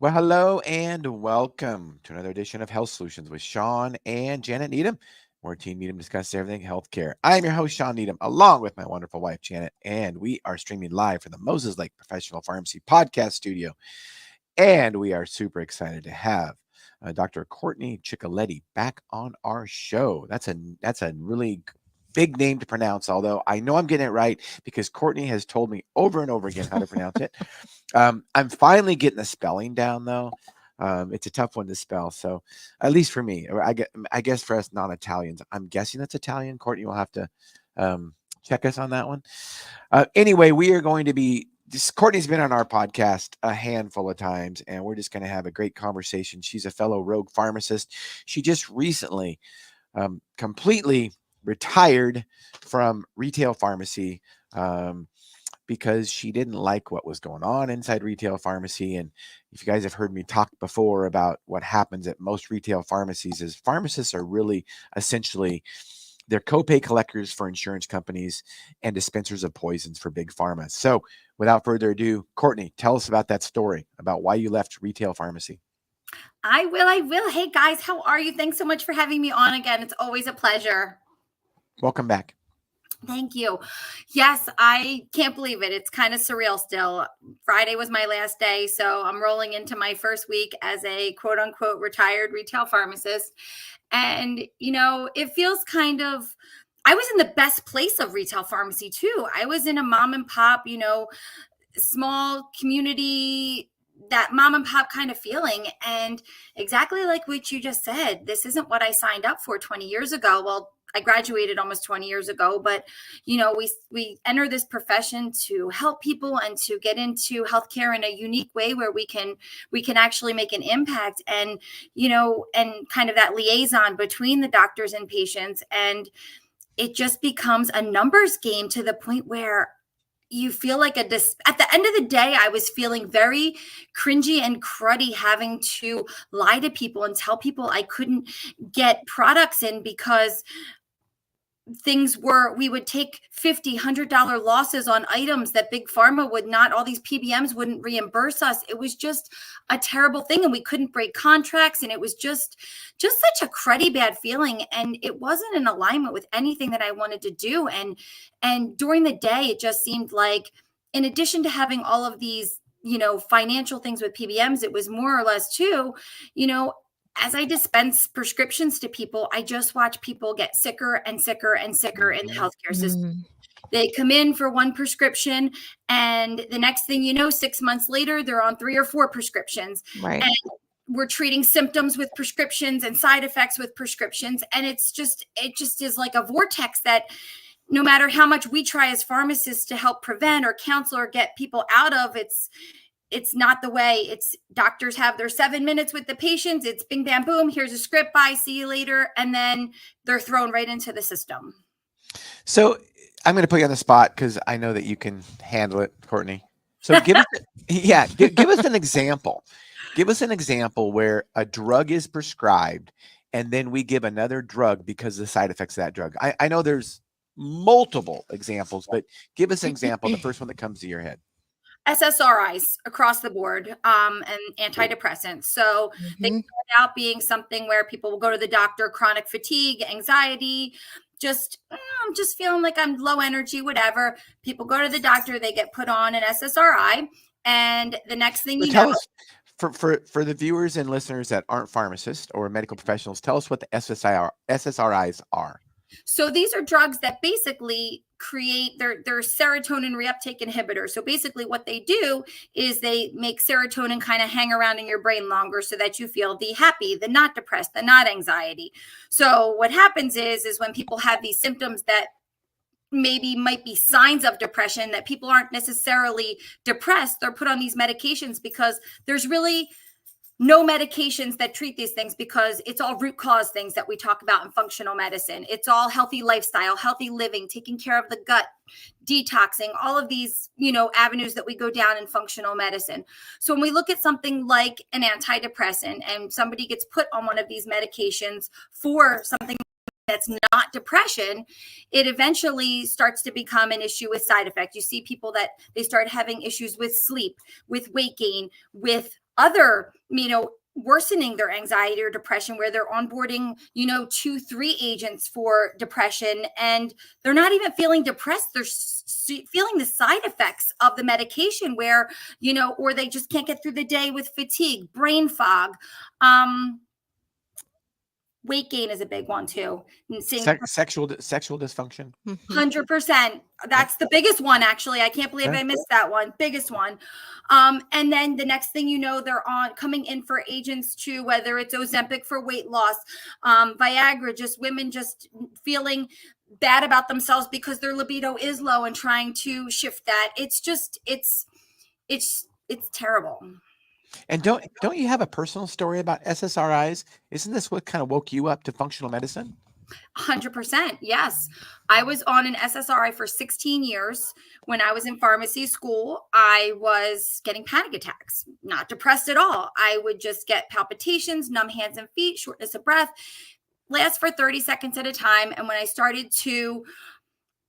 Well, hello and welcome to another edition of Health Solutions with Shawn and Janet Needham, where Team Needham discusses everything healthcare. I'm your host, Shawn Needham, along with my wonderful wife, Janet, and we are streaming live from the Moses Lake Professional Pharmacy Podcast Studio. And we are super excited to have Dr. Kourtney Chichilitti back on our show. That's a really big name to pronounce, although I know I'm getting it right because Kourtney has told me over and over again how to pronounce it. I'm finally getting the spelling down, though. It's a tough one to spell, so at least for me, I guess for us non-Italians, I'm guessing it's Italian. Kourtney will have to check us on that one. Anyway, we are going to be. Kourtney's been on our podcast a handful of times, and we're just going to have a great conversation. She's a fellow rogue pharmacist. She just recently completely retired from retail pharmacy because she didn't like what was going on inside retail pharmacy. And if you guys have heard me talk before about what happens at most retail pharmacies, is pharmacists are really essentially they're copay collectors for insurance companies and dispensers of poisons for big pharma. So without further ado, Kourtney, tell us about that story, about why you left retail pharmacy. I will. Hey guys, how are you? Thanks so much for having me on again. It's always a pleasure. Welcome back. Thank you. Yes, I can't believe it. It's kind of surreal still. Friday was my last day, so I'm rolling into my first week as a quote unquote retired retail pharmacist. And, it feels I was in the best place of retail pharmacy too. I was in a mom and pop, small community, that mom and pop kind of feeling. And exactly like what you just said, this isn't what I signed up for 20 years ago. Well, I graduated almost 20 years ago, but we enter this profession to help people and to get into healthcare in a unique way where we can actually make an impact, and and kind of that liaison between the doctors and patients. And it just becomes a numbers game to the point where you feel like at the end of the day, I was feeling very cringy and cruddy having to lie to people and tell people I couldn't get products in because we would take $50, $100 losses on items that big pharma would not, all these PBMs wouldn't reimburse us. It was just a terrible thing. And we couldn't break contracts. And it was just such a cruddy bad feeling. And it wasn't in alignment with anything that I wanted to do. And during the day, it just seemed like, in addition to having all of these, financial things with PBMs, it was more or less too, as I dispense prescriptions to people, I just watch people get sicker and sicker and sicker in the healthcare system. They come in for one prescription, and the next thing you know, 6 months later, they're on 3 or 4 prescriptions. Right. And we're treating symptoms with prescriptions and side effects with prescriptions. And it just is like a vortex that no matter how much we try as pharmacists to help prevent or counsel or get people out of, it's not the way. It's doctors have their 7 minutes with the patients. It's bing, bam, boom. Here's a script. Bye. See you later. And then they're thrown right into the system. So I'm going to put you on the spot because I know that you can handle it, Kourtney. So give us an example. Give us an example where a drug is prescribed and then we give another drug because of the side effects of that drug. I know there's multiple examples, but give us an example, the first one that comes to your head. SSRIs across the board, and antidepressants. So they start out being something where people will go to the doctor, chronic fatigue, anxiety, I'm just feeling like I'm low energy, whatever. People go to the doctor, they get put on an SSRI, and the next thing tell us, for the viewers and listeners that aren't pharmacists or medical professionals, tell us what the SSRIs are. So these are drugs that basically create their serotonin reuptake inhibitors. So basically what they do is they make serotonin kind of hang around in your brain longer so that you feel the happy, the not depressed, the not anxiety. So what happens is when people have these symptoms that maybe might be signs of depression, that people aren't necessarily depressed, they're put on these medications because there's really no medications that treat these things, because it's all root cause things that we talk about in functional medicine. It's all healthy lifestyle, healthy living, taking care of the gut, detoxing, all of these, avenues that we go down in functional medicine. So when we look at something like an antidepressant and somebody gets put on one of these medications for something that's not depression, it eventually starts to become an issue with side effects. You see people that they start having issues with sleep, with weight gain, with other, worsening their anxiety or depression, where they're onboarding, 2, 3 agents for depression, and they're not even feeling depressed. They're feeling the side effects of the medication, where, or they just can't get through the day with fatigue, brain fog. Weight gain is a big one too. Sexual dysfunction. 100%. That's the biggest one, actually. I can't believe I missed that one. Biggest one. And then the next thing you know, they're coming in for agents too, whether it's Ozempic for weight loss, Viagra, just women just feeling bad about themselves because their libido is low and trying to shift that. It's just, it's terrible. And don't you have a personal story about SSRIs? Isn't this what kind of woke you up to functional medicine? 100%. Yes. I was on an SSRI for 16 years. When I was in pharmacy school, I was getting panic attacks, not depressed at all. I would just get palpitations, numb hands and feet, shortness of breath, last for 30 seconds at a time. And when I started to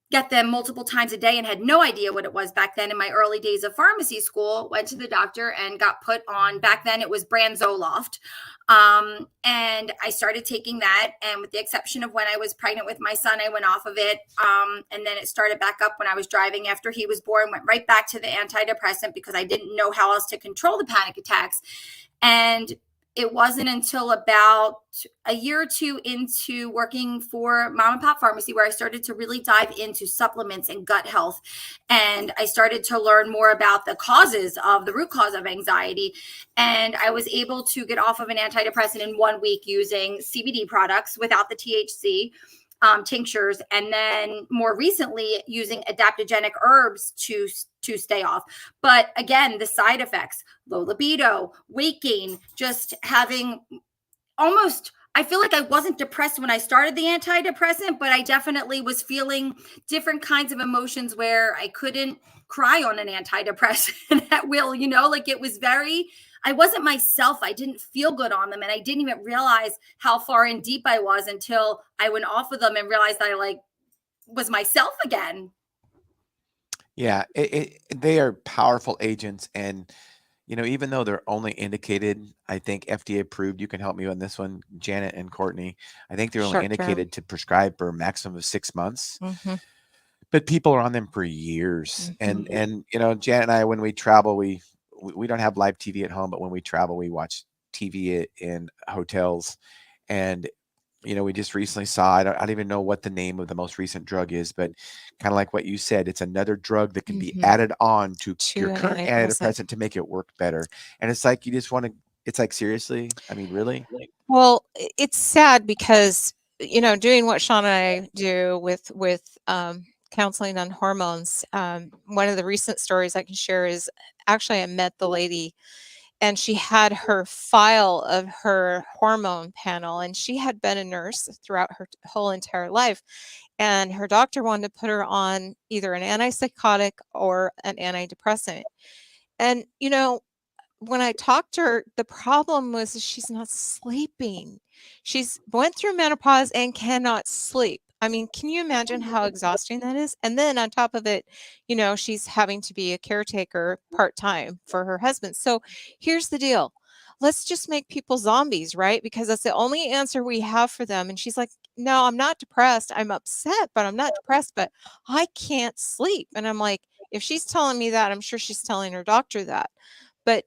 get them multiple times a day and had no idea what it was back then in my early days of pharmacy school, went to the doctor and got put on, back then it was brand Zoloft. And I started taking that. And with the exception of when I was pregnant with my son, I went off of it. And then it started back up when I was driving after he was born, went right back to the antidepressant because I didn't know how else to control the panic attacks. And it wasn't until about a year or two into working for mom and pop pharmacy where I started to really dive into supplements and gut health. And I started to learn more about the root cause of anxiety. And I was able to get off of an antidepressant in 1 week using CBD products without the THC. Tinctures, and then more recently using adaptogenic herbs to stay off. But again, the side effects, low libido, weight gain, just having I feel like I wasn't depressed when I started the antidepressant, but I definitely was feeling different kinds of emotions where I couldn't cry on an antidepressant at will, like it was I wasn't myself. I didn't feel good on them. And I didn't even realize how far in deep I was until I went off of them and realized that I was myself again. Yeah, they are powerful agents. And, even though they're only indicated, I think FDA approved, you can help me on this one, Janet and Kourtney. I think they're only indicated to prescribe for a maximum of 6 months. But people are on them for years. And Janet and I, when we travel, we don't have live TV at home, but when we travel, we watch TV in hotels. And, we just recently saw, I don't even know what the name of the most recent drug is, but kind of like what you said, it's another drug that can be added on to your current antidepressant to make it work better. And it's like, you just want to, it's like, seriously? I mean, really? Well, it's sad because, doing what Shawn and I do with counseling on hormones, one of the recent stories I can share is actually I met the lady and she had her file of her hormone panel, and she had been a nurse throughout her whole entire life. And her doctor wanted to put her on either an antipsychotic or an antidepressant. And, when I talked to her, the problem was she's not sleeping. She's went through menopause and cannot sleep. I mean, can you imagine how exhausting that is? And then on top of it, she's having to be a caretaker part-time for her husband. So here's the deal. Let's just make people zombies, right? Because that's the only answer we have for them. And she's like, no, I'm not depressed. I'm upset, but I'm not depressed, but I can't sleep. And I'm like, if she's telling me that, I'm sure she's telling her doctor that. But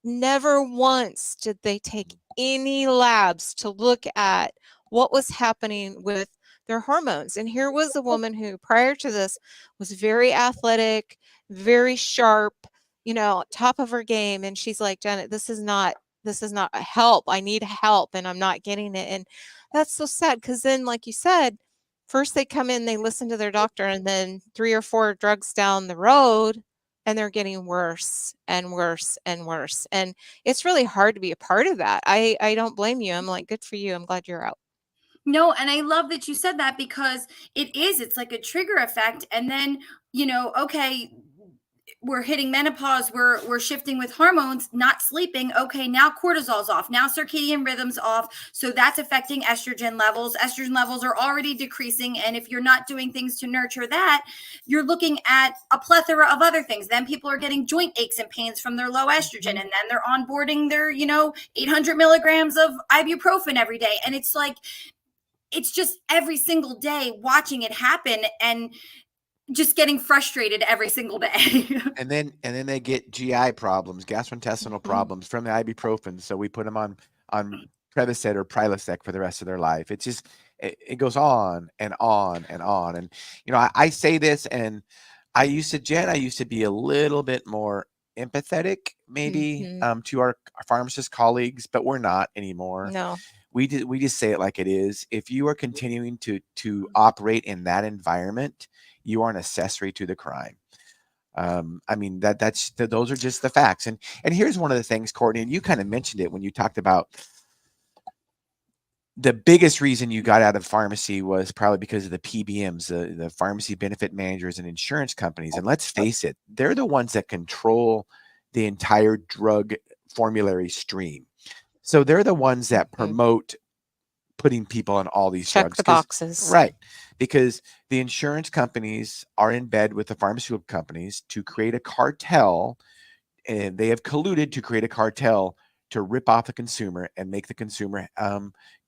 never once did they take any labs to look at what was happening with their hormones. And here was a woman who prior to this was very athletic, very sharp, top of her game. And she's like, Janet, this is not help. I need help and I'm not getting it. And that's so sad because then, like you said, first they come in, they listen to their doctor, and then 3 or 4 drugs down the road, and they're getting worse and worse and worse. And it's really hard to be a part of that. I don't blame you. I'm like, good for you. I'm glad you're out. No, and I love that you said that because it's like a trigger effect. And then, okay, we're hitting menopause, we're shifting with hormones, not sleeping. Okay, now cortisol's off, now circadian rhythm's off. So that's affecting estrogen levels. Estrogen levels are already decreasing. And if you're not doing things to nurture that, you're looking at a plethora of other things. Then people are getting joint aches and pains from their low estrogen. And then they're onboarding their, 800 milligrams of ibuprofen every day. And it's like, it's just every single day watching it happen and just getting frustrated every single day. And then they get GI problems, gastrointestinal problems from the ibuprofen. So we put them on Prevacid or Prilosec for the rest of their life. It's just, it goes on and on and on. And, I say this, and I used to be a little bit more empathetic maybe to our pharmacist colleagues, but we're not anymore. No. We just say it like it is. If you are continuing to operate in that environment, you are an accessory to the crime. I mean, those are just the facts. And here's one of the things, Kourtney, and you kind of mentioned it when you talked about the biggest reason you got out of pharmacy was probably because of the PBMs, the pharmacy benefit managers and insurance companies. And let's face it, they're the ones that control the entire drug formulary stream. So they're the ones that promote putting people on all these drugs. Check the boxes. Right. Because the insurance companies are in bed with the pharmaceutical companies to create a cartel, and they have colluded to create a cartel to rip off the consumer and make the consumer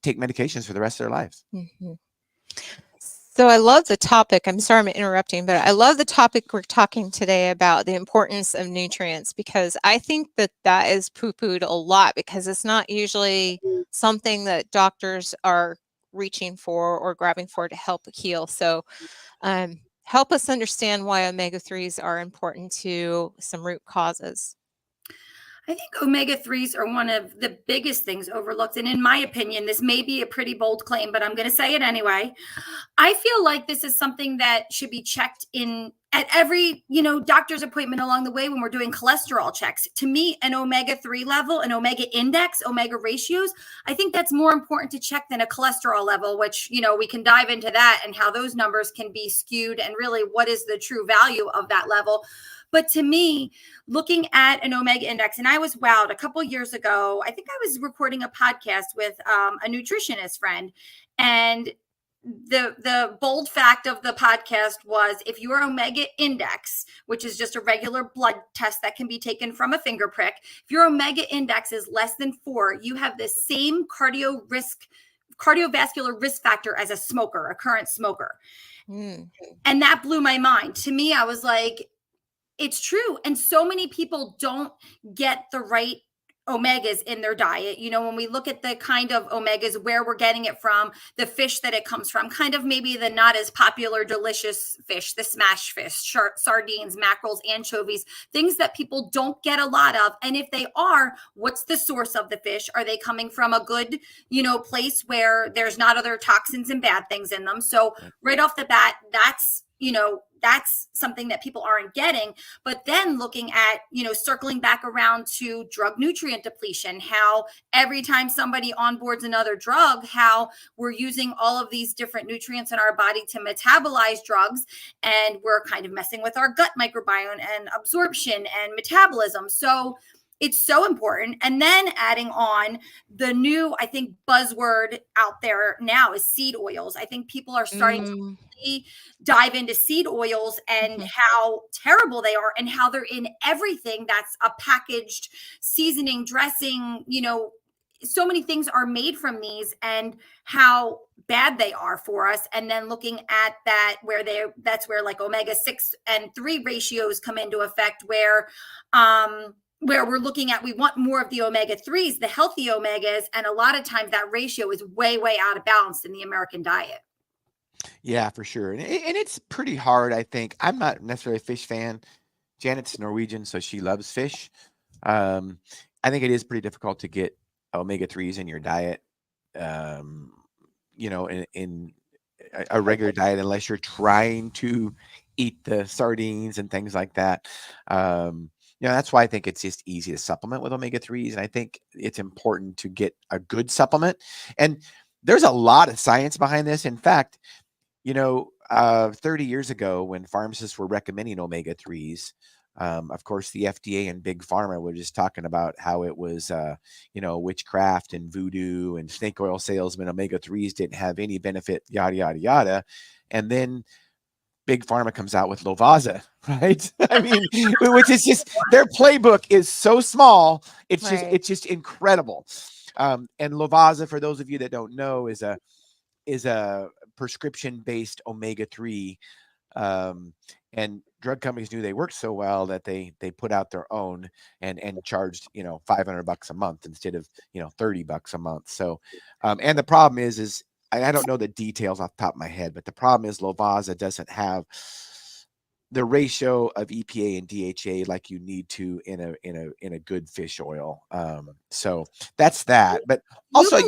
take medications for the rest of their lives. So I love the topic. I'm sorry I'm interrupting, but I love the topic we're talking today about the importance of nutrients, because I think that is poo-pooed a lot, because it's not usually something that doctors are reaching for or grabbing for to help heal. So help us understand why omega-3s are important to some root causes. I think omega-3s are one of the biggest things overlooked. And in my opinion, this may be a pretty bold claim, but I'm going to say it anyway. I feel like this is something that should be checked in at every, doctor's appointment along the way when we're doing cholesterol checks. To me, an omega-3 level, an omega index, omega ratios, I think that's more important to check than a cholesterol level, which, we can dive into that and how those numbers can be skewed and really what is the true value of that level. But to me, looking at an omega index, and I was wowed a couple of years ago, I think I was recording a podcast with a nutritionist friend, and the bold fact of the podcast was, if your omega index, which is just a regular blood test that can be taken from a finger prick, if your omega index is less than 4, you have the same cardiovascular risk factor as a current smoker. And that blew my mind. To me, I was like, it's true. And so many people don't get the right omegas in their diet. When we look at the kind of omegas, where we're getting it from, the fish that it comes from, kind of maybe the not as popular, delicious fish, the smash fish, sardines, mackerels, anchovies, things that people don't get a lot of. And if they are, what's the source of the fish? Are they coming from a good, place where there's not other toxins and bad things in them? So right off the bat, that's something that people aren't getting. But then looking at, circling back around to drug nutrient depletion, how every time somebody onboards another drug, how we're using all of these different nutrients in our body to metabolize drugs, and we're kind of messing with our gut microbiome and absorption and metabolism. So it's so important. And then adding on the new, I think, buzzword out there now is seed oils. I think people are starting to really dive into seed oils and how terrible they are, and how they're in everything that's a packaged seasoning, dressing, so many things are made from these, and how bad they are for us. And then looking at that, that's where like omega-6 and 3 ratios come into effect, where we're looking at, we want more of the omega-3s, the healthy omegas. And a lot of times that ratio is way, way out of balance in the American diet. Yeah, for sure. And it's pretty hard, I think. I'm not necessarily a fish fan. Janet's Norwegian, so she loves fish. I think it is pretty difficult to get omega-3s in your diet, in a regular diet, unless you're trying to eat the sardines and things like that. That's why I think it's just easy to supplement with omega-3s. And I think it's important to get a good supplement. And there's a lot of science behind this. In fact, 30 years ago, when pharmacists were recommending omega-3s, Of course, the FDA and Big Pharma were just talking about how it was, witchcraft and voodoo and snake oil salesmen, omega-3s didn't have any benefit, yada, yada, yada. And then Big Pharma comes out with Lovaza, right? I mean, which is just, their playbook is so small. It's just incredible. And Lovaza, for those of you that don't know, is a prescription-based omega-3. And drug companies knew they worked so well that they put out their own and charged, $500 a month instead of, $30 a month. So, and the problem is I don't know the details off the top of my head, but the problem is Lovaza doesn't have the ratio of EPA and DHA like you need to in a good fish oil. So that's that. But also,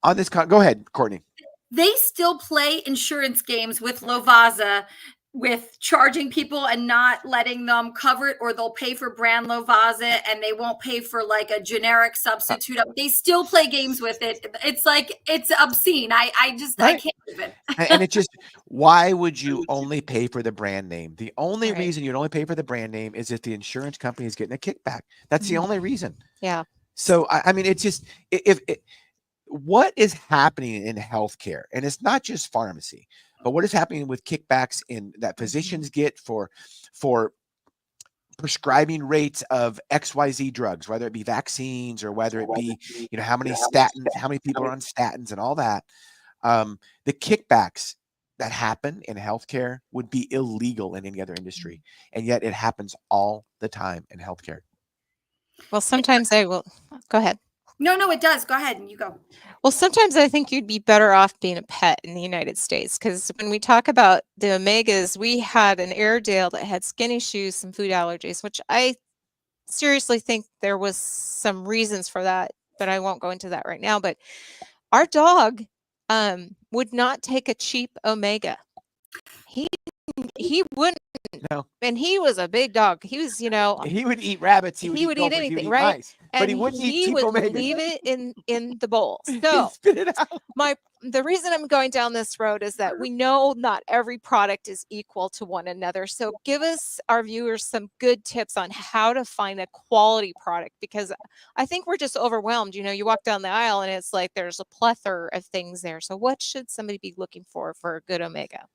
on this go ahead, Kourtney. They still play insurance games with Lovaza, with charging people and not letting them cover it, or they'll pay for brand Lovaza and they won't pay for like a generic substitute. They still play games with it. It's like, it's obscene. I can't even. And it's just, why would you only pay for the brand name? The only reason you'd only pay for the brand name is if the insurance company is getting a kickback. That's the only reason. Yeah. So, I mean, it's just, what is happening in healthcare, and it's not just pharmacy, but what is happening with kickbacks that physicians get for prescribing rates of XYZ drugs, whether it be vaccines or whether it be, how many people are on statins and all that. The kickbacks that happen in healthcare would be illegal in any other industry. And yet it happens all the time in healthcare. Well, sometimes they will. Go ahead. No, it does. Go ahead and you go. Well, sometimes I think you'd be better off being a pet in the United States, because when we talk about the omegas, we had an Airedale that had skinny shoes, some food allergies, which I seriously think there was some reasons for that, but I won't go into that right now. But our dog would not take a cheap omega. He wouldn't. No. And he was a big dog. He was, he would eat rabbits. He would eat anything, right? Mice, and but he wouldn't eat cheap omega. Leave it in the bowl. So spit it out. The reason I'm going down this road is that we know not every product is equal to one another. So give us, our viewers, some good tips on how to find a quality product, because I think we're just overwhelmed. You walk down the aisle and it's like there's a plethora of things there. So what should somebody be looking for a good omega?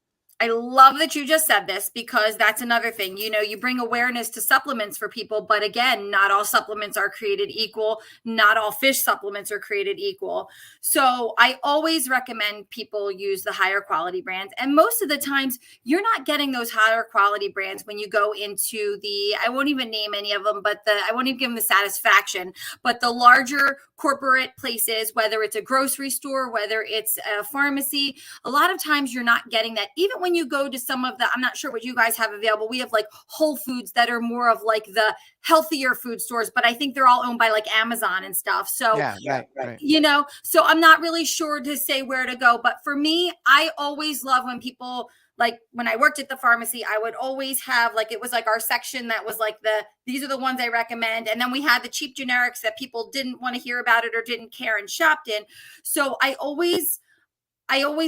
I love that you just said this, because that's another thing. You bring awareness to supplements for people, but again, not all supplements are created equal. Not all fish supplements are created equal. So I always recommend people use the higher quality brands. And most of the times you're not getting those higher quality brands when you go into I won't even name any of them, but I won't even give them the satisfaction, but the larger corporate places, whether it's a grocery store, whether it's a pharmacy, a lot of times you're not getting that. Even when you go to some of I'm not sure what you guys have available. We have like Whole Foods that are more of like the healthier food stores, but I think they're all owned by like Amazon and stuff. So, right. So I'm not really sure to say where to go. But for me, I always love when people, like when I worked at the pharmacy, I would always have it was like our section that was like these are the ones I recommend. And then we had the cheap generics that people didn't want to hear about it or didn't care and shopped in. So I always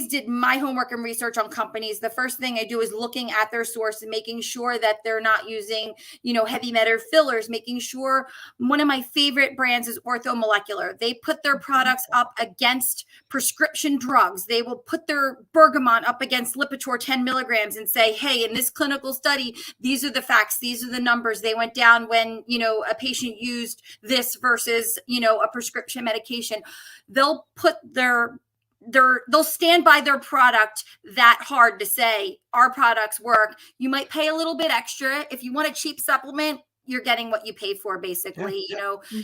did my homework and research on companies. The first thing I do is looking at their source and making sure that they're not using, heavy metal fillers, making sure. One of my favorite brands is Orthomolecular. They put their products up against prescription drugs. They will put their bergamot up against Lipitor 10 milligrams and say, hey, in this clinical study, these are the facts. These are the numbers. They went down when, a patient used this versus, a prescription medication. They'll put they'll stand by their product that hard to say our products work. You might pay a little bit extra. If you want a cheap supplement, you're getting what you pay for, basically.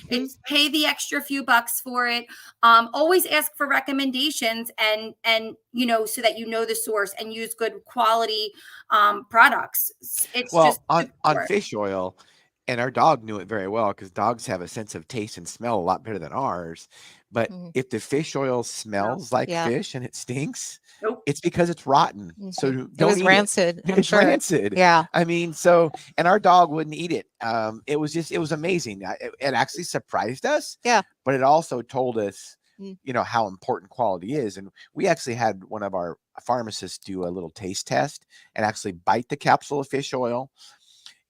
It's pay the extra few bucks for it. Always ask for recommendations and so that the source, and use good quality products. It's just on fish oil. And our dog knew it very well, because dogs have a sense of taste and smell a lot better than ours. But if the fish oil smells like fish and it stinks, it's because it's rotten. So it was rancid. It's sure. Rancid. Yeah. I mean, and our dog wouldn't eat it. It was amazing. It actually surprised us. Yeah. But it also told us, how important quality is. And we actually had one of our pharmacists do a little taste test and actually bite the capsule of fish oil.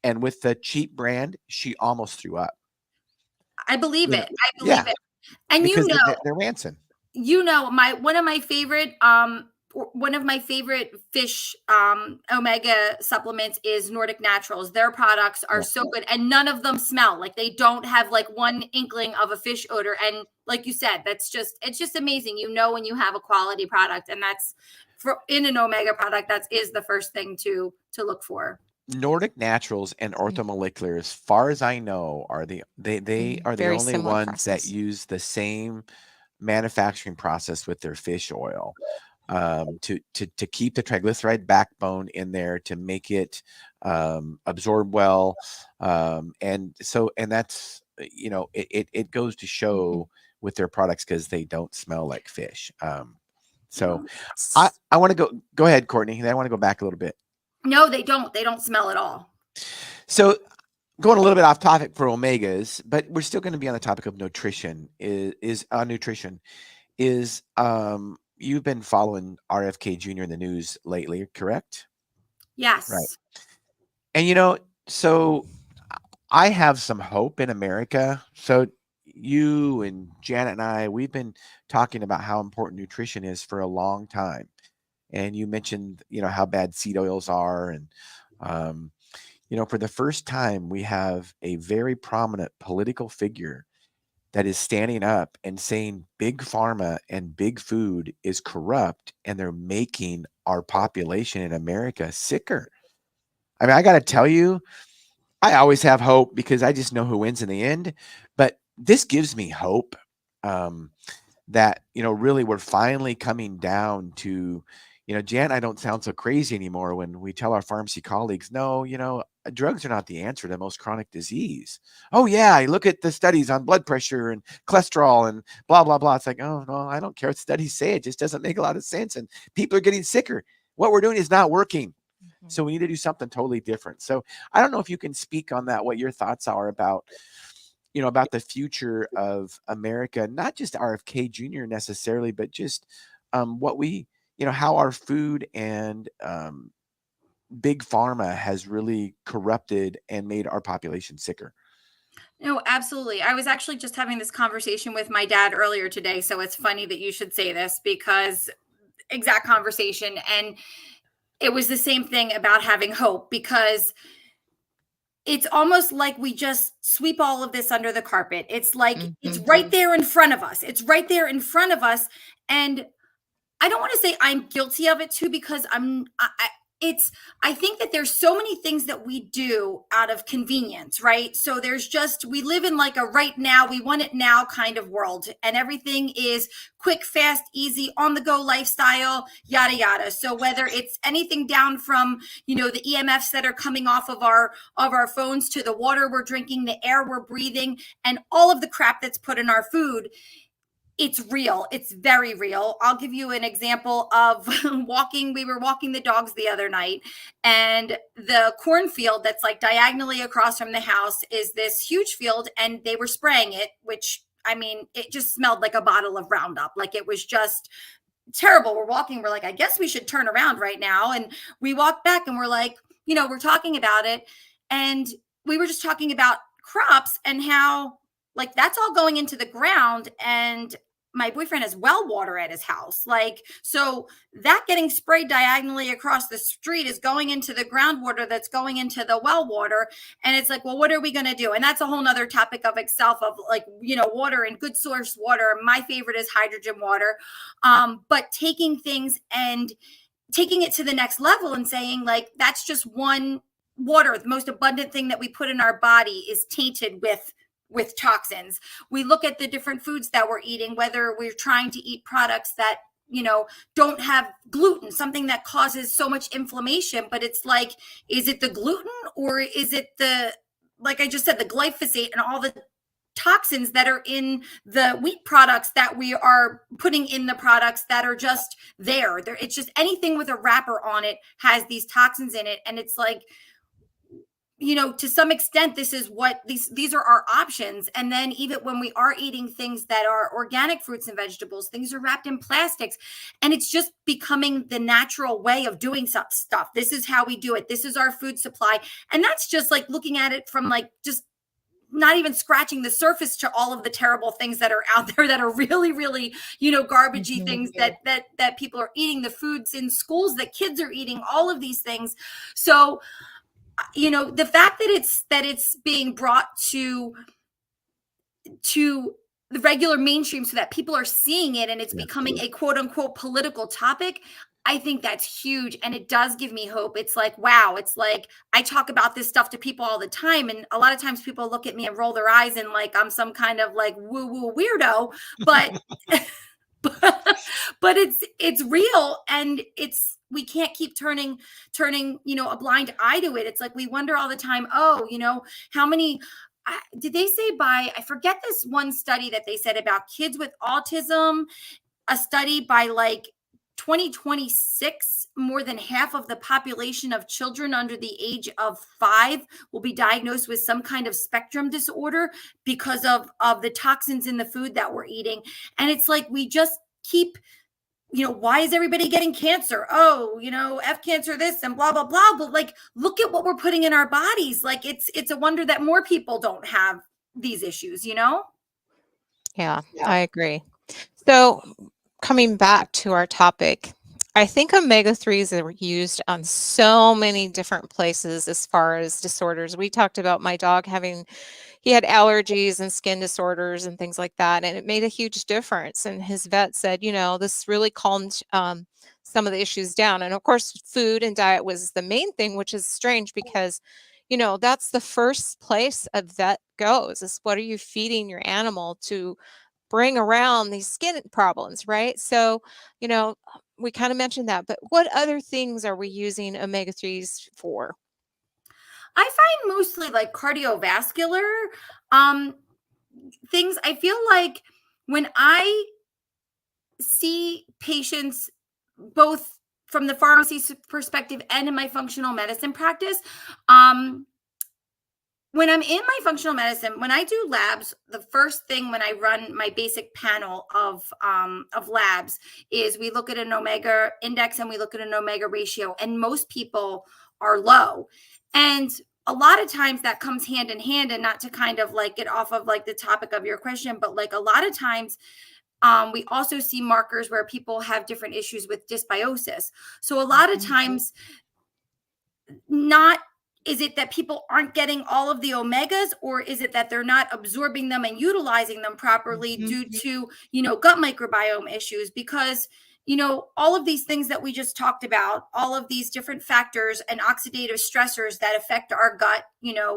and with the cheap brand, she almost threw up. I believe You know, it. I believe yeah, it. And because they're rancid. one of my favorite fish omega supplements is Nordic Naturals. Their products are Yeah. so good, and none of them smell like, they don't have like one inkling of a fish odor. And like you said, it's just amazing. When you have a quality product, and that's in an omega product, that is the first thing to look for. Nordic Naturals and Orthomolecular, as far as I know, are they are the Very only similar ones that process. use the same manufacturing process with their fish oil, to keep the triglyceride backbone in there, to make it absorb well, and that's it goes to show with their products, because they don't smell like fish. So I want to go ahead, Kourtney. I want to go back a little bit. No, they don't smell at all. So going a little bit off topic for omegas, but we're still going to be on the topic of nutrition. Nutrition is you've been following RFK Jr. in the news lately, correct? Yes. Right. And so I have some hope in America. So you and Janet and I, we've been talking about how important nutrition is for a long time. And you mentioned, how bad seed oils are. And, for the first time, we have a very prominent political figure that is standing up and saying big pharma and big food is corrupt, and they're making our population in America sicker. I mean, I got to tell you, I always have hope because I just know who wins in the end. But this gives me hope, that, really we're finally coming down to, Jan and I don't sound so crazy anymore when we tell our pharmacy colleagues, no, drugs are not the answer to most chronic disease. Oh yeah, I look at the studies on blood pressure and cholesterol and blah, blah, blah. It's like, oh no, I don't care what studies say. It just doesn't make a lot of sense. And people are getting sicker. What we're doing is not working. So we need to do something totally different. So I don't know if you can speak on that, what your thoughts are about, about the future of America, not just RFK Jr. necessarily, but just what we, how our food and big pharma has really corrupted and made our population sicker. No, absolutely. I was actually just having this conversation with my dad earlier today. So it's funny that you should say this, because exact conversation. And it was the same thing about having hope, because it's almost like we just sweep all of this under the carpet. It's like it's right there in front of us. It's right there in front of us. And I don't want to say I'm guilty of it too, because I think that there's so many things that we do out of convenience, right? So we live in like a right now, we want it now kind of world, and everything is quick, fast, easy, on the go lifestyle, yada, yada. So whether it's anything down from, the EMFs that are coming off of our phones, to the water we're drinking, the air we're breathing, and all of the crap that's put in our food, it's real. It's very real. I'll give you an example of walking. We were walking the dogs the other night, and the cornfield that's like diagonally across from the house is this huge field, and they were spraying it, which, I mean, it just smelled like a bottle of Roundup. Like, it was just terrible. We're walking. We're like, I guess we should turn around right now. And we walked back, and we're like, we're talking about it. And we were just talking about crops and how, like, that's all going into the ground. And my boyfriend has well water at his house. Like, so that getting sprayed diagonally across the street is going into the groundwater that's going into the well water. And it's like, well, what are we going to do? And that's a whole nother topic of itself, of like, water and good source water. My favorite is hydrogen water. But taking things and taking it to the next level and saying, like, that's just one water. The most abundant thing that we put in our body is tainted with toxins. We look at the different foods that we're eating, whether we're trying to eat products that, don't have gluten, something that causes so much inflammation. But it's like, is it the gluten, or is it like I just said, the glyphosate and all the toxins that are in the wheat products that we are putting in the products that are just there? It's just anything with a wrapper on it has these toxins in it. And it's like, to some extent, this is what these are our options. And then even when we are eating things that are organic fruits and vegetables, things are wrapped in plastics, and it's just becoming the natural way of doing stuff. This is how we do it. This is our food supply. And that's just like looking at it from like just not even scratching the surface to all of the terrible things that are out there that are really, really, garbagey things that people are eating, the foods in schools that kids are eating, all of these things. So, the fact that it's being brought to the regular mainstream so that people are seeing it and it's becoming a quote unquote political topic, I think that's huge. And it does give me hope. It's like, wow, it's like I talk about this stuff to people all the time. And a lot of times people look at me and roll their eyes and like I'm some kind of like woo-woo weirdo, but but it's real, and we can't keep turning a blind eye to it. It's like we wonder all the time, how many did they say I forget this one study that they said about kids with autism, a study by like 2026, more than half of the population of children under the age of 5 will be diagnosed with some kind of spectrum disorder because of the toxins in the food that we're eating. And it's like we just keep, why is everybody getting cancer? Oh, F cancer this and blah, blah, blah. But like, look at what we're putting in our bodies. Like it's a wonder that more people don't have these issues, Yeah, I agree. So coming back to our topic, I think omega-3s are used on so many different places as far as disorders. We talked about my dog he had allergies and skin disorders and things like that, and it made a huge difference. And his vet said, this really calmed some of the issues down. And of course, food and diet was the main thing, which is strange because, that's the first place a vet goes is what are you feeding your animal to bring around these skin problems, right? So, we kind of mentioned that, but what other things are we using omega-3s for? I find mostly like cardiovascular things. I feel like when I see patients, both from the pharmacy perspective and in my functional medicine practice, when I'm in my functional medicine, when I do labs, the first thing when I run my basic panel of labs is we look at an omega index and we look at an omega ratio, and most people are low. And a lot of times that comes hand in hand, and not to kind of like get off of like the topic of your question, but like a lot of times we also see markers where people have different issues with dysbiosis. So a lot of times is it that people aren't getting all of the omegas, or is it that they're not absorbing them and utilizing them properly due to, gut microbiome issues? Because, all of these things that we just talked about, all of these different factors and oxidative stressors that affect our gut,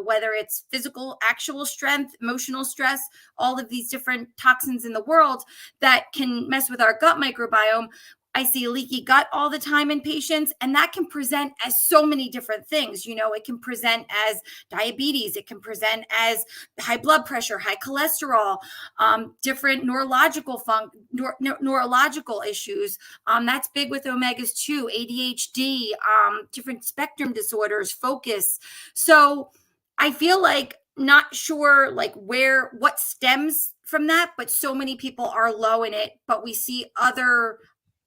whether it's physical, actual strength, emotional stress, all of these different toxins in the world that can mess with our gut microbiome. I see leaky gut all the time in patients, and that can present as so many different things. It can present as diabetes. It can present as high blood pressure, high cholesterol, different neurological issues. That's big with omegas too, ADHD, different spectrum disorders, focus. So I feel like not sure like what stems from that, but so many people are low in it, but we see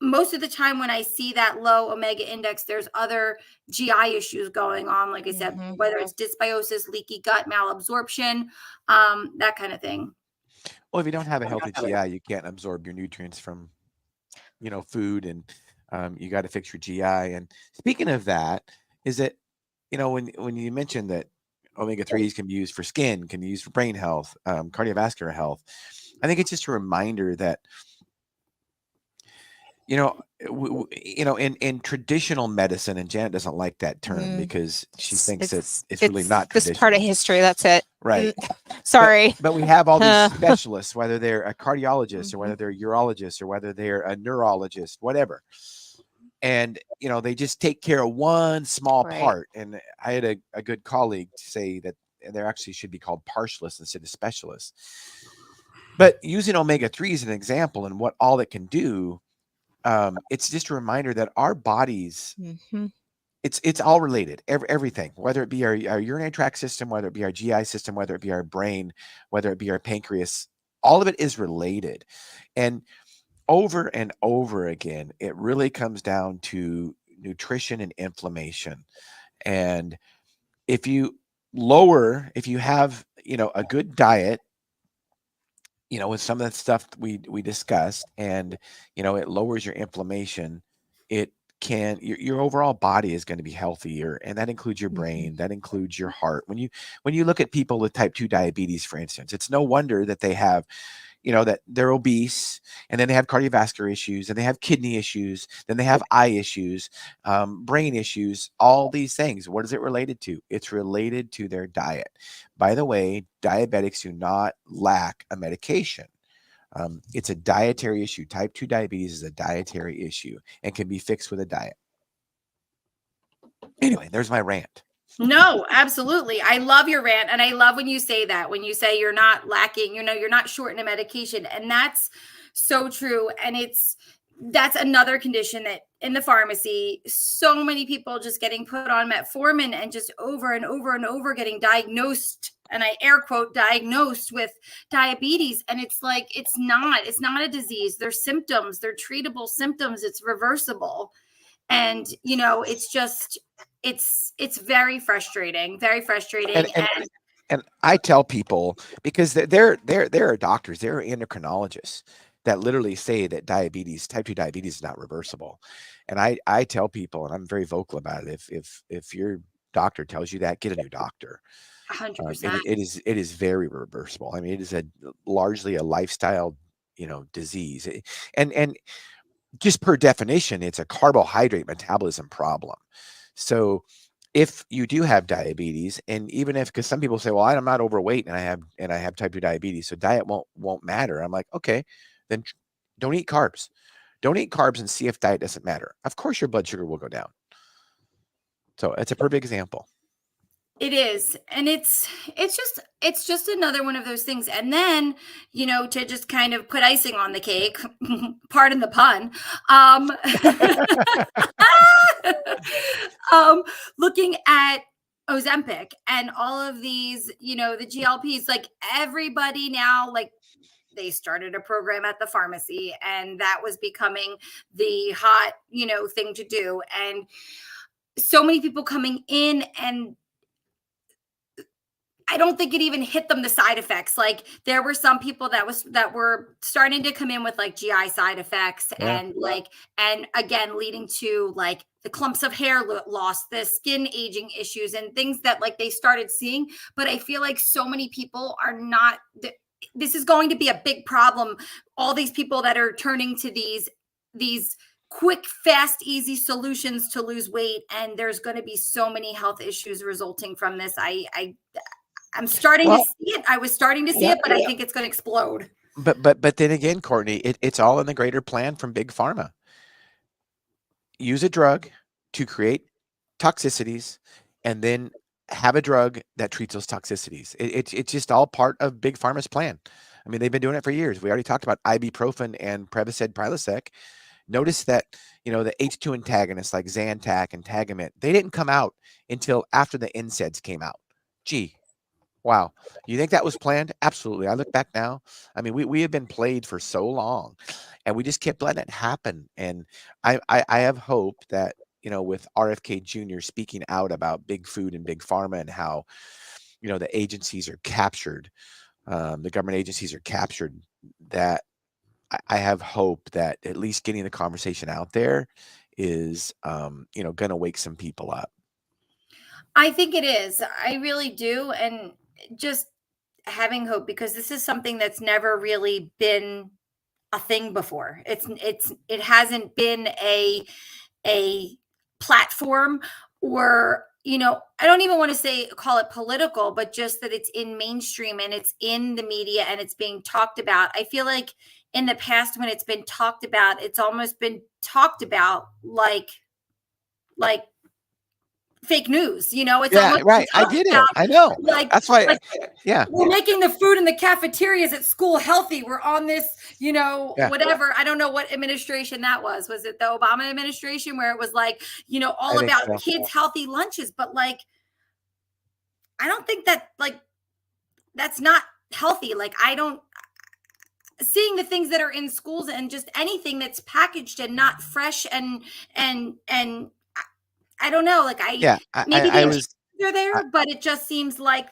most of the time when I see that low omega index, there's other GI issues going on. Like I said, whether it's dysbiosis, leaky gut, malabsorption, that kind of thing. Well, if you don't have a healthy GI, you can't absorb your nutrients from, food, and you got to fix your GI. And speaking of that, is it, when you mentioned that omega-3s can be used for skin, can be used for brain health, cardiovascular health, I think it's just a reminder that, in traditional medicine, and Janet doesn't like that term because she thinks it's really not traditional. This part of history, that's it. Right. Sorry. But we have all these specialists, whether they're a cardiologist or whether they're a urologist or whether they're a neurologist, whatever. And, they just take care of one small part. And I had a good colleague say that there actually should be called partialists instead of specialists. But using omega-3 as an example and what all it can do, it's just a reminder that our bodies it's all related. Everything, whether it be our urinary tract system, whether it be our GI system, whether it be our brain, whether it be our pancreas, all of it is related. And over and over again, it really comes down to nutrition and inflammation. And if you have, a good diet, with some of that stuff we discussed, and it lowers your inflammation, it can your overall body is going to be healthier, and that includes your brain, that includes your heart. When you look at people with type 2 diabetes, for instance, it's no wonder that they have, that they're obese, and then they have cardiovascular issues, and they have kidney issues, then they have eye issues, brain issues, all these things. What is it related to? It's related to their diet. By the way, diabetics do not lack a medication. It's a dietary issue. Type 2 diabetes is a dietary issue and can be fixed with a diet. Anyway, there's my rant. No, absolutely. I love your rant. And I love when you say that, when you say you're not lacking, you're not short in a medication. And that's so true. And that's another condition that in the pharmacy, so many people just getting put on metformin and just over and over and over getting diagnosed, and I air quote diagnosed with diabetes. And it's like, it's not a disease. They're symptoms, they're treatable symptoms. It's reversible. And, it's just, it's very frustrating, very frustrating. And I tell people, because there are doctors, there are endocrinologists that literally say that type 2 diabetes is not reversible. And I tell people, and I'm very vocal about it, if your doctor tells you that, get a new doctor. 100%. It is very reversible. I mean, it is largely a lifestyle, disease. And just per definition, it's a carbohydrate metabolism problem. So if you do have diabetes, and even because some people say, well, I'm not overweight and I have type 2 diabetes, so diet won't matter. I'm like, okay, then don't eat carbs. Don't eat carbs and see if diet doesn't matter. Of course, your blood sugar will go down. So it's a perfect example. It is. And it's just another one of those things. And then, to just kind of put icing on the cake, pardon the pun, looking at Ozempic and all of these, the GLPs, like everybody now, like they started a program at the pharmacy, and that was becoming the hot, thing to do. And so many people coming in, and I don't think it even hit them, the side effects. Like there were some people that were starting to come in with like GI side effects, and again, leading to like the clumps of hair loss, the skin aging issues, and things that like they started seeing. But I feel like so many people are not, this is going to be a big problem. All these people that are turning to these quick, fast, easy solutions to lose weight. And there's going to be so many health issues resulting from this. I'm starting to see it. I was starting to see it, but I think it's going to explode. But then again, Kourtney, it's all in the greater plan from Big Pharma. Use a drug to create toxicities, and then have a drug that treats those toxicities. It's just all part of Big Pharma's plan. I mean, they've been doing it for years. We already talked about ibuprofen and Prevacid, Prilosec. Notice that, the H2 antagonists like Zantac and Tagamet, they didn't come out until after the NSAIDs came out. Gee, wow. You think that was planned? Absolutely. I look back now. I mean, we have been played for so long, and we just kept letting it happen. And I have hope that, with RFK Jr. speaking out about big food and Big Pharma, and how, the agencies are captured, the government agencies are captured, that I have hope that at least getting the conversation out there is, going to wake some people up. I think it is. I really do. And just having hope, because this is something that's never really been a thing before. It hasn't been a platform, or, I don't even want to call it political, but just that it's in mainstream and it's in the media and it's being talked about. I feel like in the past, when it's been talked about, it's almost been talked about like fake news. You know, it's Yeah, almost right. I talk get about it. I know. like That's why. like Yeah, we're making the food in the cafeterias at school healthy. We're on this, you know, yeah. whatever. I don't know what administration that was. Was it the Obama administration where it was like, you know, I all think about so. kids' healthy lunches? But like, I don't think that like that's not healthy. Like, I don't seeing the things that are in schools and just anything that's packaged and not fresh and I don't know. Like, I Yeah, maybe the I intentions was are I, there, but it just seems like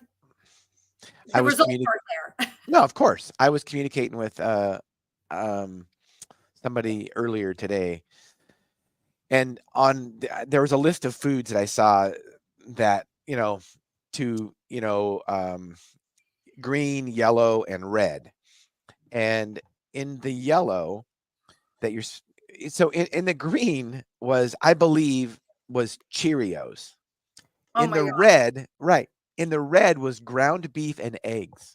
I the was results communicating. aren't there. No, of course. I was communicating with um somebody earlier today, and there was a list of foods that I saw that, to, green, yellow, and red. And in the yellow that so in the green was, I believe, was Cheerios. Oh In my the god. red, right. In the red was ground beef and eggs,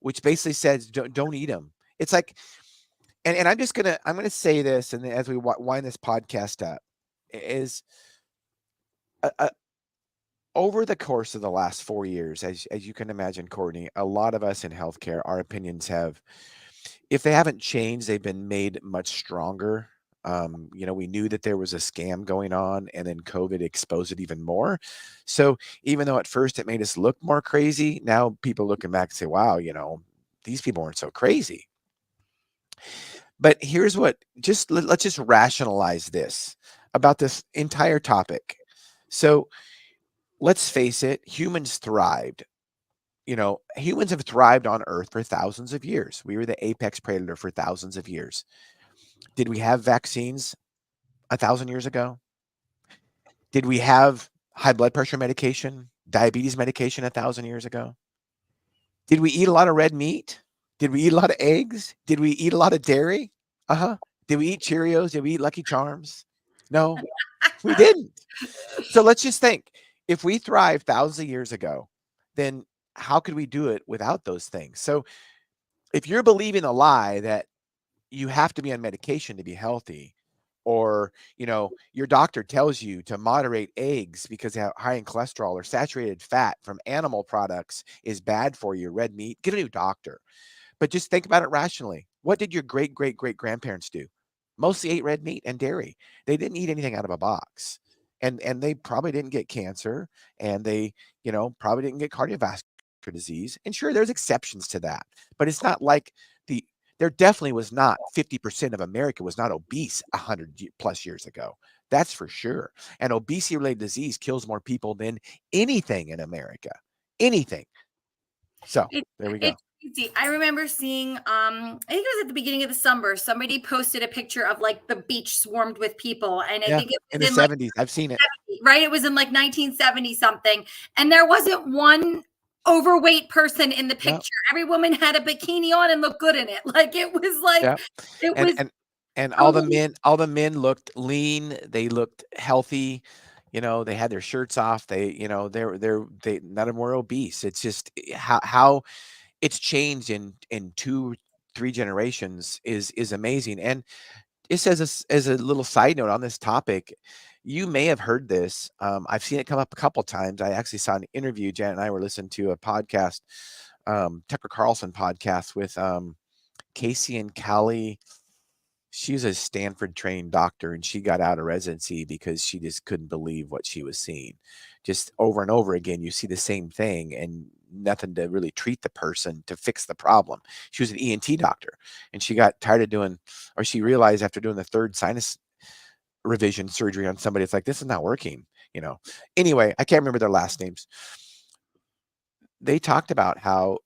which basically says don't eat them. It's like, and I'm gonna say this, and as we wind this podcast up, is uh, over the course of the last 4 years, as you can imagine, Kourtney, a lot of us in healthcare, our opinions have, if they haven't changed, they've been made much stronger. We knew that there was a scam going on, and then COVID exposed it even more. So even though at first it made us look more crazy, now people looking back say, wow, these people weren't so crazy. But here's what, let's just rationalize this about this entire topic. So let's face it, humans thrived. Humans have thrived on Earth for thousands of years. We were the apex predator for thousands of years. Did we have vaccines 1,000 years ago? Did we have high blood pressure medication, diabetes medication 1,000 years ago? Did we eat a lot of red meat? Did we eat a lot of eggs? Did we eat a lot of dairy? Uh-huh. Did we eat Cheerios? Did we eat Lucky Charms? No, we didn't. So let's just think, if we thrived thousands of years ago, then how could we do it without those things? So if you're believing a lie that you have to be on medication to be healthy, or your doctor tells you to moderate eggs because they have high in cholesterol, or saturated fat from animal products is bad for you, red meat, get a new doctor. But just think about it rationally. What did your great great great grandparents do? Mostly ate red meat and dairy. They didn't eat anything out of a box, and they probably didn't get cancer, and they probably didn't get cardiovascular disease. And sure, there's exceptions to that, but it's not like the there definitely was not 50% of America was not obese 100 plus years ago. That's for sure. And obesity related disease kills more people than anything in America. Anything. So there we go. It's crazy. I remember seeing, I think it was at the beginning of the summer, somebody posted a picture of like the beach swarmed with people. And I Yeah. think it In was the in like 70s, I've seen it. 70, right? It was in like 1970 something. And there wasn't one overweight person in the picture. No. Every woman had a bikini on and looked good in it. Like it was like, Yeah. it And was and totally. all the men looked lean, they looked healthy, they had their shirts off, they none of them were obese. It's just how it's changed in 2-3 generations is amazing. And just as a little side note on this topic, you may have heard this. I've seen it come up a couple times. I actually saw an interview. Janet and I were listening to a podcast, Tucker Carlson podcast with Casey and Callie. She's a Stanford trained doctor, and she got out of residency because she just couldn't believe what she was seeing. Just over and over again, you see the same thing and nothing to really treat the person to fix the problem. She was an ENT doctor, and she got tired of doing, or she realized after doing the third sinus revision surgery on somebody, it's like, this is not working. Anyway, I can't remember their last names. They talked about how,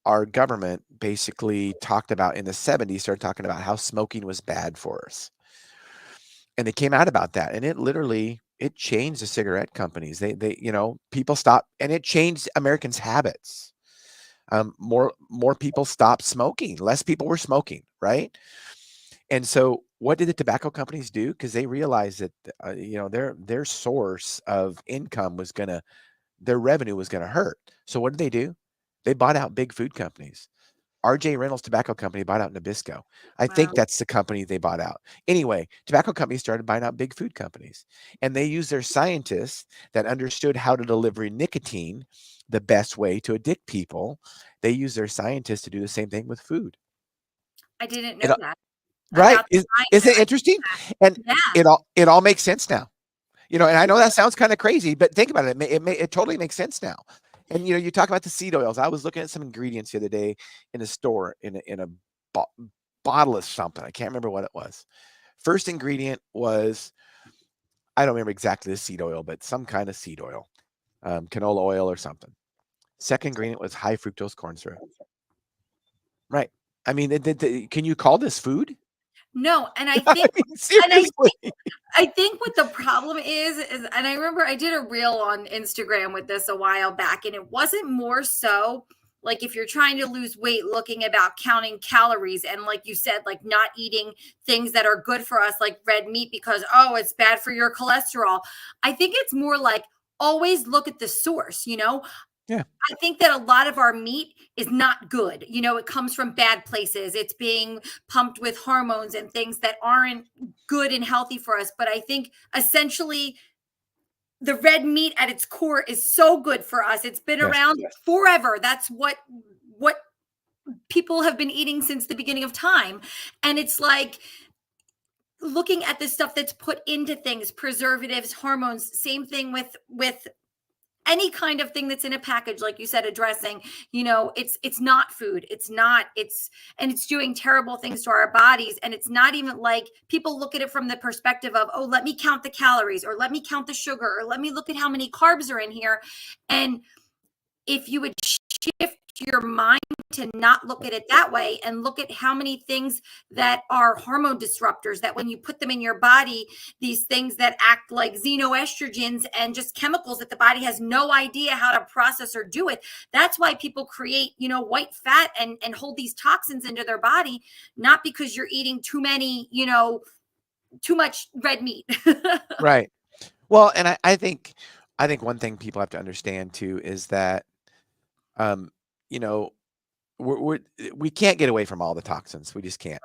our government basically talked about in the 70s, started talking about how smoking was bad for us. And they came out about that. And it changed the cigarette companies. People stopped, and it changed Americans' habits. More people stopped smoking. Less people were smoking, right? And so what did the tobacco companies do? Because they realized that, their source of income their revenue was going to hurt. So what did they do? They bought out big food companies. RJ Reynolds Tobacco Company bought out Nabisco. I Wow. think that's the company they bought out. Anyway, tobacco companies started buying out big food companies, and they used their scientists that understood how to deliver nicotine the best way to addict people. They use their scientists to do the same thing with food. I didn't It, know that right? about the Isn't science. it interesting? And Yeah. it all makes sense now. And I know that sounds kind of crazy, but think about it. It totally makes sense now. And you talk about the seed oils. I was looking at some ingredients the other day in a store in a bottle of something. I can't remember what it was. First ingredient was, I don't remember exactly the seed oil, but some kind of seed oil, canola oil or something. Second ingredient was high fructose corn syrup. Right. I mean, can you call this food? No, and I I think, mean, seriously. I think what the problem is, and I remember I did a reel on Instagram with this a while back, and it wasn't more so like if you're trying to lose weight, looking about counting calories and, like you said, like not eating things that are good for us, like red meat, because, oh, it's bad for your cholesterol. I think it's more like always look at the source, Yeah. I think that a lot of our meat is not good. It comes from bad places. It's being pumped with hormones and things that aren't good and healthy for us. But I think essentially the red meat at its core is so good for us. It's been Yes. around forever. That's what people have been eating since the beginning of time. And it's like looking at the stuff that's put into things, preservatives, hormones, same thing with any kind of thing that's in a package, like you said, a dressing, it's not food. And it's doing terrible things to our bodies. And it's not even like people look at it from the perspective of, oh, let me count the calories, or let me count the sugar, or let me look at how many carbs are in here. And if you would shift your mind to not look at it that way and look at how many things that are hormone disruptors, that when you put them in your body, these things that act like xenoestrogens and just chemicals that the body has no idea how to process or do it. That's why people create, white fat and hold these toxins into their body, not because you're eating too much red meat. Right. Well, and I think one thing people have to understand too is that, you know, we can't get away from all the toxins. We just can't.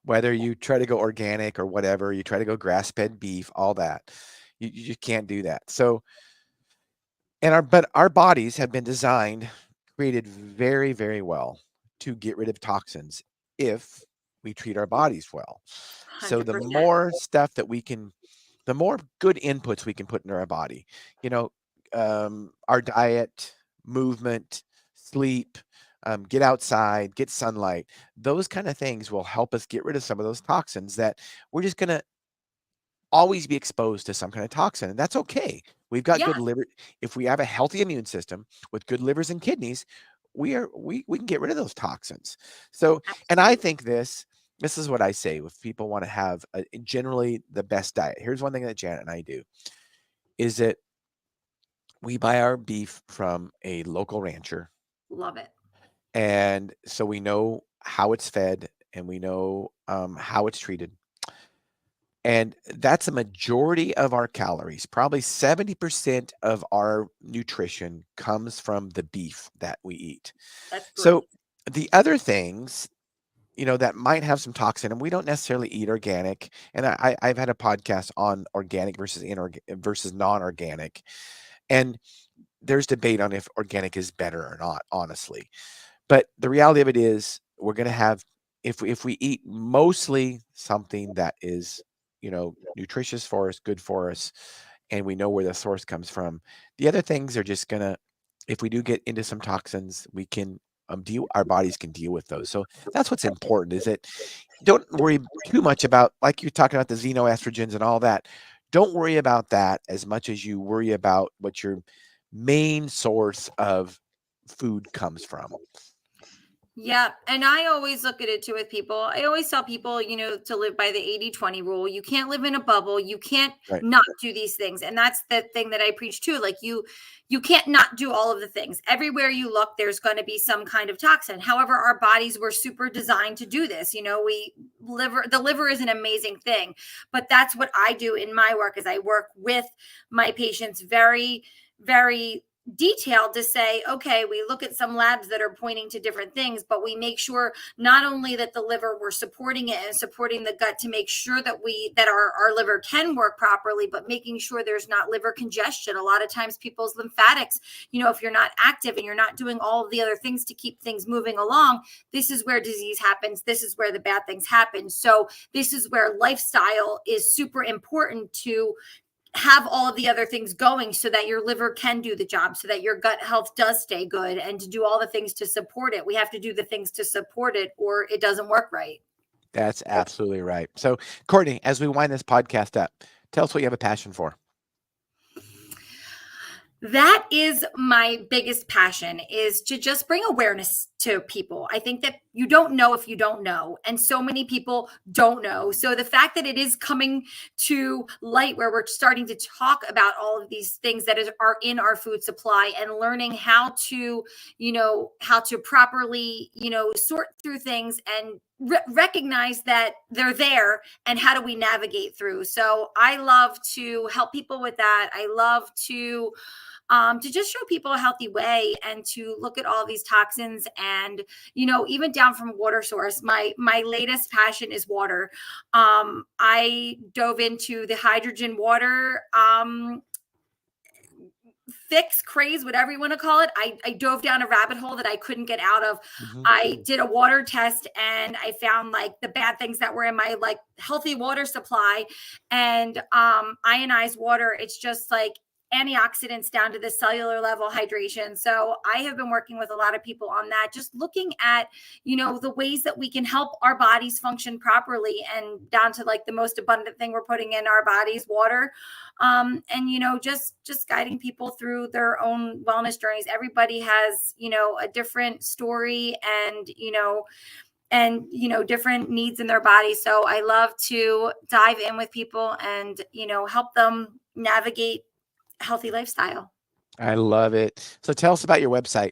Whether you try to go organic or whatever, you try to go grass-fed beef, all that, you just can't do that. So, but our bodies have been designed, created very, very well to get rid of toxins if we treat our bodies well. So the 100%. more stuff that the more good inputs we can put into our body, our diet, movement, sleep, get outside, get sunlight, those kind of things will help us get rid of some of those toxins that we're just going to always be exposed to some kind of toxin. And that's okay. We've got good liver. If we have a healthy immune system with good livers and kidneys, we can get rid of those toxins. So, and I think this is what I say if people want to have generally the best diet. Here's one thing that Janet and I do is that we buy our beef from a local rancher. Love it. And so we know how it's fed and we know how it's treated. And that's a majority of our calories. Probably 70% of our nutrition comes from the beef that we eat. That's great. So the other things, that might have some toxin, and we don't necessarily eat organic. And I've had a podcast on organic versus non-organic. And there's debate on if organic is better or not, honestly. But the reality of it is we're going to have, if we eat mostly something that is, nutritious for us, good for us, and we know where the source comes from, the other things are just going to, if we do get into some toxins, we can our bodies can deal with those. So that's what's important, is that don't worry too much about, like you're talking about the xenoestrogens and all that. Don't worry about that as much as you worry about what your main source of food comes from. Yeah. And I always look at it too with people. I always tell people, to live by the 80-20 rule. You can't live in a bubble. You can't not do these things. And that's the thing that I preach too. Like you can't not do all of the things. Everywhere you look, there's going to be some kind of toxin. However, our bodies were super designed to do this. The liver is an amazing thing, but that's what I do in my work is I work with my patients very, very detailed to say, okay, we look at some labs that are pointing to different things, but we make sure not only that the liver, we're supporting it and supporting the gut to make sure that our liver can work properly, but making sure there's not liver congestion. A lot of times people's lymphatics, if you're not active and you're not doing all of the other things to keep things moving along, this is where disease happens. This is where the bad things happen. So this is where lifestyle is super important to have all of the other things going so that your liver can do the job, so that your gut health does stay good, and to do all the things to support it. We have to do the things to support it or it doesn't work right. That's absolutely right. So, Kourtney, as we wind this podcast up, tell us what you have a passion for. That is my biggest passion, is to just bring awareness to people. I think that you don't know if you don't know. And so many people don't know. So the fact that it is coming to light where we're starting to talk about all of these things that are in our food supply and learning how to properly, sort through things and recognize that they're there and how do we navigate through. So I love to help people with that. I love to just show people a healthy way and to look at all these toxins and, even down from water source. My latest passion is water. I dove into the hydrogen water fix, craze, whatever you want to call it. I dove down a rabbit hole that I couldn't get out of. Mm-hmm. I did a water test and I found the bad things that were in my healthy water supply, and ionized water. It's just antioxidants down to the cellular level hydration. So I have been working with a lot of people on that, just looking at, the ways that we can help our bodies function properly, and down to the most abundant thing we're putting in our bodies, water. And, just guiding people through their own wellness journeys. Everybody has, a different story and different needs in their body. So I love to dive in with people and, help them navigate healthy lifestyle. I love it. So tell us about your website.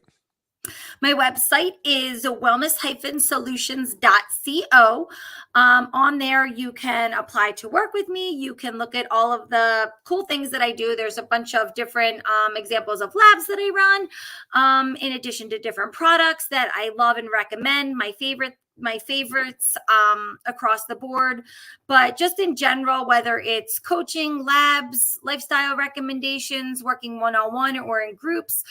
My website is wellness-solutions.co. On there, you can apply to work with me. You can look at all of the cool things that I do. There's a bunch of different examples of labs that I run, in addition to different products that I love and recommend. My favorites across the board, but just in general, whether it's coaching, labs, lifestyle recommendations, working one-on-one or in groups,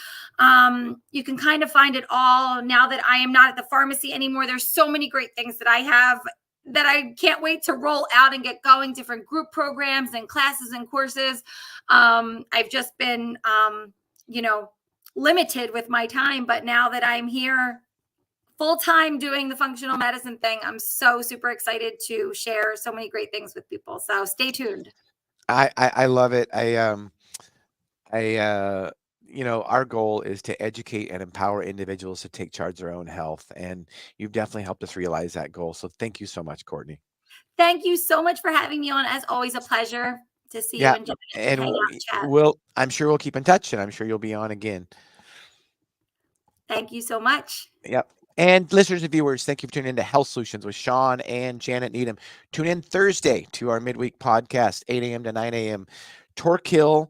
you can kind of find it all. Now that I am not at the pharmacy anymore, there's so many great things that I have that I can't wait to roll out and get going, different group programs and classes and courses. I've just been, limited with my time, but now that I'm here full-time doing the functional medicine thing, I'm so super excited to share so many great things with people. So stay tuned. I love it. Our goal is to educate and empower individuals to take charge of their own health. And you've definitely helped us realize that goal. So thank you so much, Kourtney. Thank you so much for having me on. As always, a pleasure to see you and hang out and chat. I'm sure we'll keep in touch, and I'm sure you'll be on again. Thank you so much. Yep. And listeners and viewers, thank you for tuning in to Health Solutions with Shawn and Janet Needham. Tune in Thursday to our midweek podcast, 8 a.m. to 9 a.m. Torquil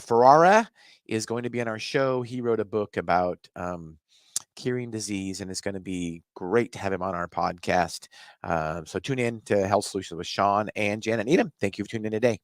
Ferrara is going to be on our show. He wrote a book about curing disease, and it's going to be great to have him on our podcast. So tune in to Health Solutions with Shawn and Janet Needham. Thank you for tuning in today.